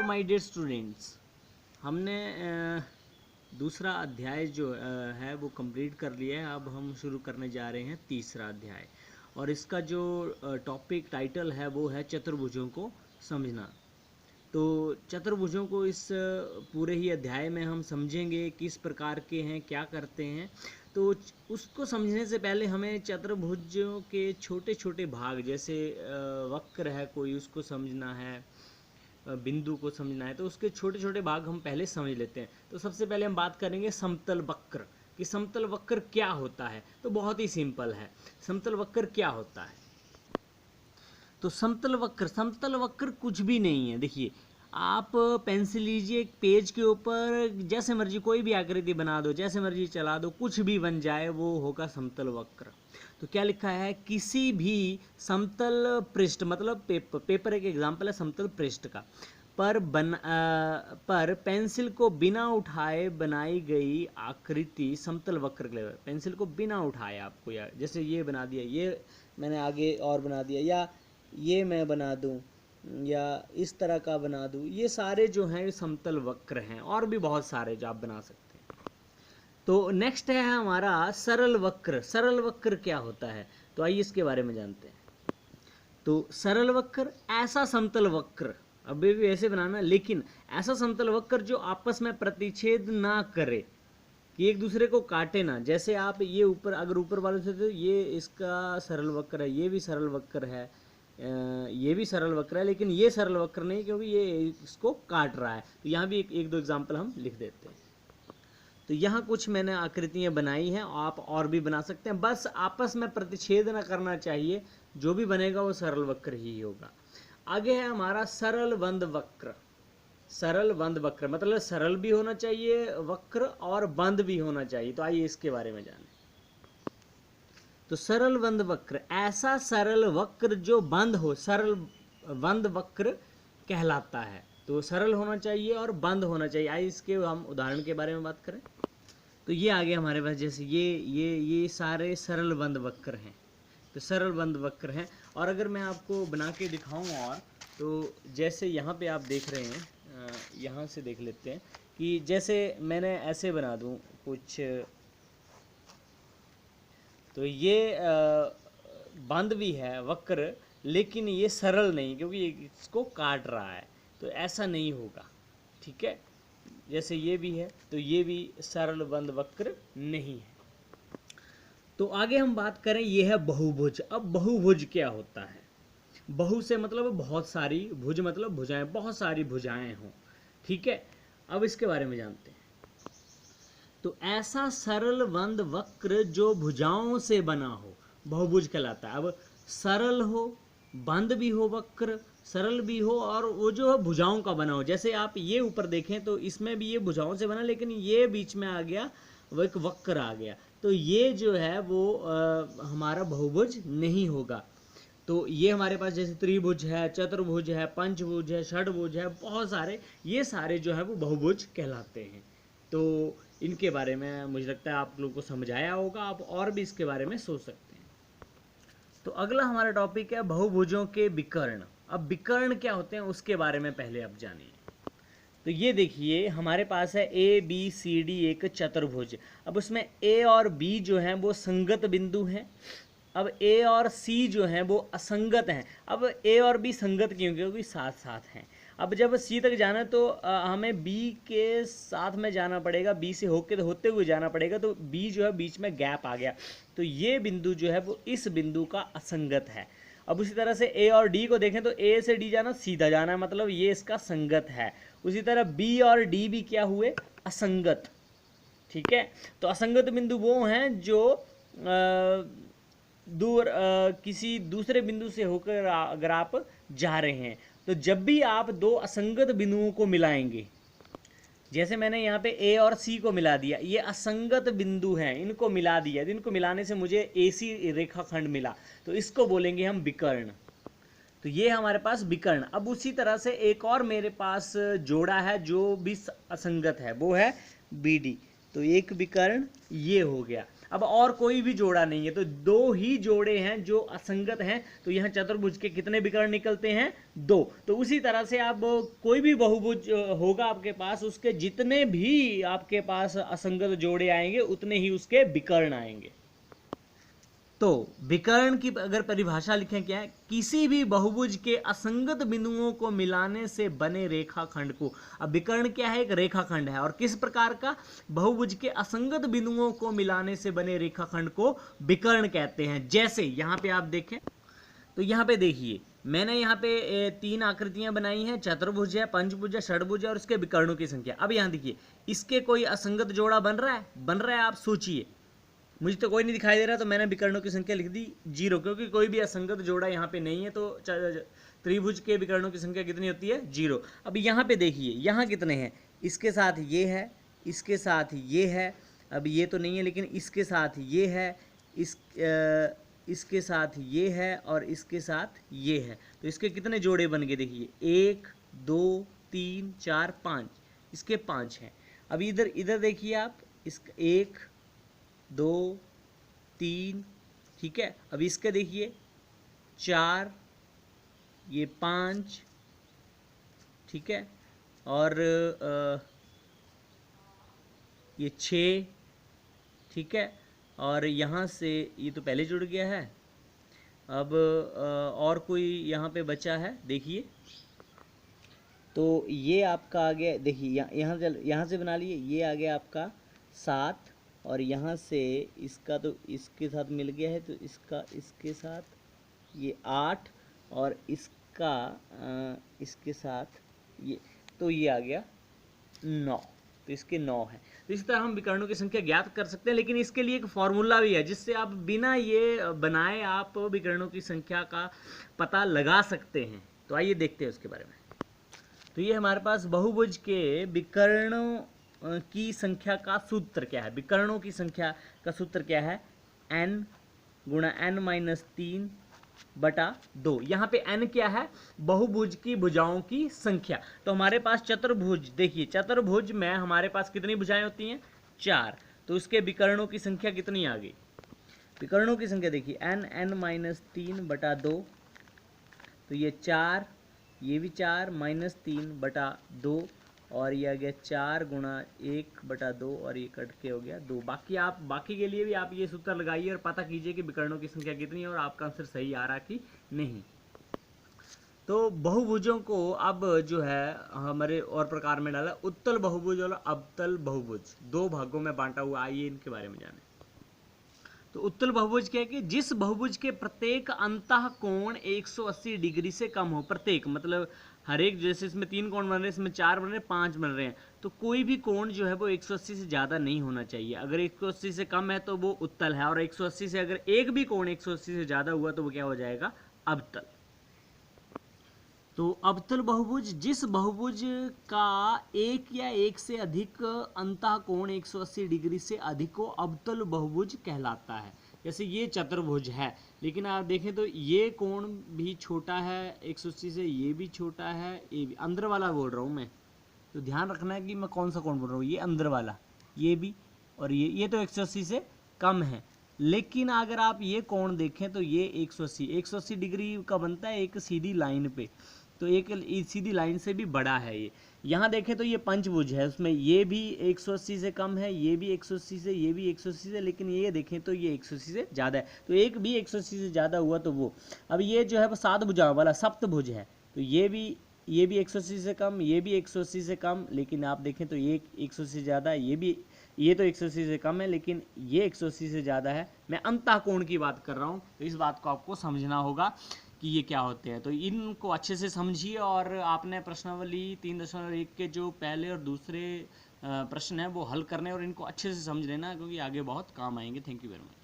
My dear students, हमने दूसरा अध्याय जो है वो कंप्लीट कर लिया है। अब हम शुरू करने जा रहे हैं तीसरा अध्याय, और इसका जो टॉपिक टाइटल है वो है चतुर्भुजों को समझना। तो चतुर्भुजों को इस पूरे ही अध्याय में हम समझेंगे किस प्रकार के हैं, क्या करते हैं। तो उसको समझने से पहले हमें चतुर्भुजों के छोटे छोटे भाग, जैसे वक्र है कोई, उसको समझना है, बिंदु को समझना है, तो उसके छोटे छोटे भाग हम पहले समझ लेते हैं। तो सबसे पहले हम बात करेंगे समतल वक्र कि समतल वक्र क्या होता है। तो बहुत ही सिंपल है, समतल वक्र क्या होता है। तो समतल वक्र कुछ भी नहीं है। देखिए, आप पेंसिल लीजिए, एक पेज के ऊपर जैसे मर्जी कोई भी आकृति बना दो, जैसे मर्जी चला दो, कुछ भी बन जाए, वो होगा समतल वक्र। तो क्या लिखा है, किसी भी समतल पृष्ठ, मतलब पेपर एक एग्जाम्पल है समतल पृष्ठ का, पर पेंसिल को बिना उठाए बनाई गई आकृति समतल वक्र के लिए। पेंसिल को बिना उठाए आपको, या जैसे ये बना दिया, ये मैंने आगे और बना दिया, या ये मैं बना दूं, या इस तरह का बना दूं, ये सारे जो हैं समतल वक्र हैं, और भी बहुत सारे जो आप बना सकते हैं। तो नेक्स्ट है हमारा सरल वक्र। सरल वक्र क्या होता है, तो आइए इसके बारे में जानते हैं। तो सरल वक्र ऐसा समतल वक्र, अभी भी ऐसे बनाना, लेकिन ऐसा समतल वक्र जो आपस में प्रतिच्छेद ना करे, कि एक दूसरे को काटे ना। जैसे आप ये ऊपर, अगर ऊपर वाले से, तो ये इसका सरल वक्र है, ये भी सरल वक्र है, ये भी सरल वक्र है, लेकिन ये सरल वक्र नहीं, क्योंकि ये इसको काट रहा है। तो यहाँ भी एक दो एग्जाम्पल हम लिख देते हैं। तो यहाँ कुछ मैंने आकृतियाँ बनाई हैं, आप और भी बना सकते हैं, बस आपस में प्रतिच्छेद न करना चाहिए। जो भी बनेगा वो सरल वक्र ही होगा। आगे है हमारा सरल बंद वक्र। सरल बंद वक्र मतलब सरल भी होना चाहिए वक्र, और बंद भी होना चाहिए। तो आइए इसके बारे में जानें। तो सरल बंद वक्र, ऐसा सरल वक्र जो बंद हो, सरल बंद वक्र कहलाता है। तो सरल होना चाहिए और बंद होना चाहिए। आइए इसके हम उदाहरण के बारे में बात करें। तो ये आगे हमारे पास, जैसे ये सारे सरल बंद वक्र हैं। तो सरल बंद वक्र हैं, और अगर मैं आपको बना के दिखाऊं, और तो जैसे यहाँ पे आप देख रहे हैं, यहाँ से देख लेते हैं कि जैसे मैंने ऐसे बना दूं कुछ, तो ये बंद भी है वक्र, लेकिन ये सरल नहीं, क्योंकि ये इसको काट रहा है। तो ऐसा नहीं होगा, ठीक है। जैसे ये भी है, तो ये भी सरल बंद वक्र नहीं है। तो आगे हम बात करें, ये है बहुभुज। अब बहुभुज क्या होता है। बहु से मतलब बहुत सारी, भुज मतलब भुजाएं, बहुत सारी भुजाएं हों, ठीक है। अब इसके बारे में जानते हैं। तो ऐसा सरल बंद वक्र जो भुजाओं से बना हो, बहुभुज कहलाता है। अब सरल हो, बंद भी हो वक्र, सरल भी हो, और वो जो भुजाओं का बना हो। जैसे आप ये ऊपर देखें तो इसमें भी ये भुजाओं से बना, लेकिन ये बीच में आ गया, वो एक वक्र आ गया। तो ये जो है वो हमारा बहुभुज नहीं होगा। तो ये हमारे पास जैसे त्रिभुज है, चतुर्भुज है, पंचभुज है, षडभुज है, बहुत सारे, ये सारे जो है वो बहुभुज कहलाते हैं। तो इनके बारे में मुझे लगता है आप लोगों को समझाया होगा, आप और भी इसके बारे में सोच सकते हैं। तो अगला हमारा टॉपिक है बहुभुजों के विकर्ण। अब विकर्ण क्या होते हैं उसके बारे में पहले आप जानिए। तो ये देखिए, हमारे पास है ए बी सी डी एक चतुर्भुज। अब उसमें ए और बी जो हैं वो संगत बिंदु हैं। अब ए और सी जो हैं वो असंगत हैं। अब ए और बी संगत क्यों, क्योंकि साथ साथ हैं। अब जब सी तक जाना है तो हमें बी के साथ में जाना पड़ेगा, बी से होते हुए जाना पड़ेगा। तो बी जो है बीच में गैप आ गया, तो ये बिंदु जो है वो इस बिंदु का असंगत है। अब उसी तरह से ए और डी को देखें तो ए से डी जाना सीधा जाना है, मतलब ये इसका संगत है। उसी तरह बी और डी भी क्या हुए, असंगत, ठीक है। तो असंगत बिंदु वो हैं जो दूर किसी दूसरे बिंदु से होकर अगर आप जा रहे हैं, तो जब भी आप दो असंगत बिंदुओं को मिलाएंगे, जैसे मैंने यहाँ पे ए और सी को मिला दिया, ये असंगत बिंदु हैं, इनको मिला दिया, इनको मिलाने से मुझे एसी रेखाखंड मिला, तो इसको बोलेंगे हम विकर्ण। तो ये हमारे पास विकर्ण। अब उसी तरह से एक और मेरे पास जोड़ा है जो भी असंगत है, वो है बी डी। तो एक विकर्ण ये हो गया। अब और कोई भी जोड़ा नहीं है, तो दो ही जोड़े हैं जो असंगत हैं, तो यहाँ चतुर्भुज के कितने विकर्ण निकलते हैं? 2। तो उसी तरह से आप कोई भी बहुभुज होगा आपके पास, उसके जितने भी आपके पास असंगत जोड़े आएंगे उतने ही उसके विकर्ण आएंगे। तो विकर्ण की अगर परिभाषा लिखें क्या है? किसी भी बहुभुज के असंगत बिंदुओं को मिलाने से बने रेखाखंड को। अब विकर्ण क्या है? एक रेखाखंड है। और किस प्रकार का? बहुभुज के असंगत बिंदुओं को मिलाने से बने रेखाखंड को विकर्ण कहते हैं। जैसे यहाँ पे आप देखें, तो यहाँ पे देखिए मैंने यहाँ पे 3 आकृतियां बनाई हैं, चतुर्भुज है, पंचभुज है, षडभुज है और उसके विकर्णों की संख्या। अब यहाँ देखिए इसके कोई असंगत जोड़ा बन रहा है? बन रहा है? आप सोचिए, मुझे तो कोई नहीं दिखाई दे रहा, तो मैंने विकर्णों की संख्या लिख दी 0, क्योंकि कोई भी असंगत जोड़ा यहाँ पे नहीं है। तो त्रिभुज के विकर्णों की संख्या कितनी होती है? 0। अब यहाँ पे देखिए यहाँ कितने हैं? इसके साथ ये है, इसके साथ ये है, अब ये तो नहीं है, लेकिन इसके साथ ये है, इसके साथ ये है और इसके साथ ये है। तो इसके कितने जोड़े बन गए? देखिए 1 2 3 4 5, इसके 5 हैं। अब इधर देखिए आप, इसका 1 2 3, ठीक है। अब इसके देखिए 4, ये 5, ठीक है, और ये 6, ठीक है, और यहाँ से ये तो पहले जुड़ गया है। अब और कोई यहाँ पे बचा है, देखिए, तो ये आपका आ गया, देखिए यहाँ से बना लिए, ये आ गया आपका 7, और यहाँ से इसका तो इसके साथ मिल गया है, तो इसका इसके साथ ये 8, और इसका इसके साथ ये, तो ये आ गया 9। तो इसके 9 है। तो इस तरह हम विकर्णों की संख्या ज्ञात कर सकते हैं, लेकिन इसके लिए एक फॉर्मूला भी है जिससे आप बिना ये बनाए आप विकर्णों की संख्या का पता लगा सकते हैं। तो आइए देखते हैं उसके बारे में। तो ये हमारे पास बहुभुज के विकर्णों की संख्या का सूत्र क्या है? विकर्णों की संख्या का सूत्र क्या है? n गुणा n-3 बटा 2। यहाँ पे n क्या है? बहुभुज की भुजाओं की संख्या। तो हमारे पास चतुर्भुज, देखिए चतुर्भुज में हमारे पास कितनी भुजाएं होती हैं? 4। तो उसके विकर्णों की संख्या कितनी आ गई? विकर्णों की संख्या देखिए n-3 बटा 2, तो ये 4, ये भी 4 -3 बटा 2, और ये आ गया 4 गुणा 1 बटा 2, और ये कट के हो गया 2। बाकी के लिए भी आप ये सूत्र लगाइए और पता कीजिए कि विकर्णों की संख्या कितनी है और आपका आंसर सही आ रहा कि नहीं। तो बहुभुजों को अब जो है हमारे और प्रकार में डाला, उत्तल बहुभुज और अवतल बहुभुज, 2 भागों में बांटा हुआ। आइए इनके बारे में जाने। तो उत्तल बहुभुज क्या है कि जिस बहुभुज के प्रत्येक अंतः कोण 180 डिग्री से कम हो। प्रत्येक मतलब हर एक, जैसे इसमें 3 कोण बन रहे हैं, इसमें 4 बन रहे हैं, 5 बन रहे हैं, तो कोई भी कोण जो है वो 180 से ज़्यादा नहीं होना चाहिए। अगर 180 से कम है तो वो उत्तल है, और 180 से अगर एक भी कोण 180 से ज़्यादा हुआ तो वो क्या हो जाएगा? अवतल। तो अवतल बहुभुज जिस बहुभुज का एक या एक से अधिक अंतः कोण 180 डिग्री से अधिक हो, अवतल बहुभुज कहलाता है। जैसे ये चतुर्भुज है, लेकिन आप देखें तो ये कोण भी छोटा है 180 से, ये भी छोटा है, ये भी, अंदर वाला बोल रहा हूँ मैं, तो ध्यान रखना है कि मैं कौन सा कोण बोल रहा हूँ। ये अंदर वाला, ये भी, और ये तो 180 से कम है। लेकिन अगर आप ये कोण देखें तो ये 180 डिग्री का बनता है एक सीधी लाइन पे, तो एक सीधी लाइन से भी बड़ा है ये। यहाँ देखें तो ये पंचभुज है, उसमें ये भी 180 से कम है, ये भी 180 से, ये भी 180 से, लेकिन ये देखें तो ये 180 से ज़्यादा है, तो एक भी 180 से ज़्यादा हुआ तो वो। अब ये जो है वो 7 भुजाओं वाला सप्तभुज है, तो ये भी 180 से कम, ये भी 180 से कम, लेकिन आप देखें तो ये 180 से ज़्यादा है, ये तो 180 से कम है, लेकिन ये 180 से ज़्यादा है। मैं अंतः कोण की बात कर रहा हूँ, तो इस बात को आपको समझना होगा कि ये क्या होते हैं। तो इनको अच्छे से समझिए, और आपने प्रश्नावली 3.1 के जो पहले और दूसरे प्रश्न हैं वो हल करने, और इनको अच्छे से समझ लेना, क्योंकि आगे बहुत काम आएंगे। Thank you very much.